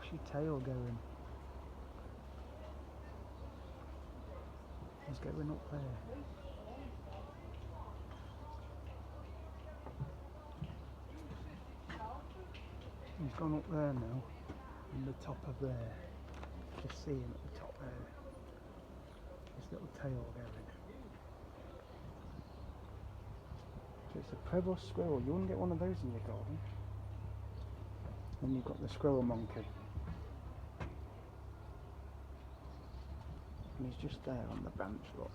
bushy tail going. He's going up there. He's gone up there now, on the top of there. Just see him at the top there. His little tail going. So it's a Prevost squirrel. You wouldn't get one of those in your garden. Then you've got the squirrel monkey. And he's just there on the branch, look.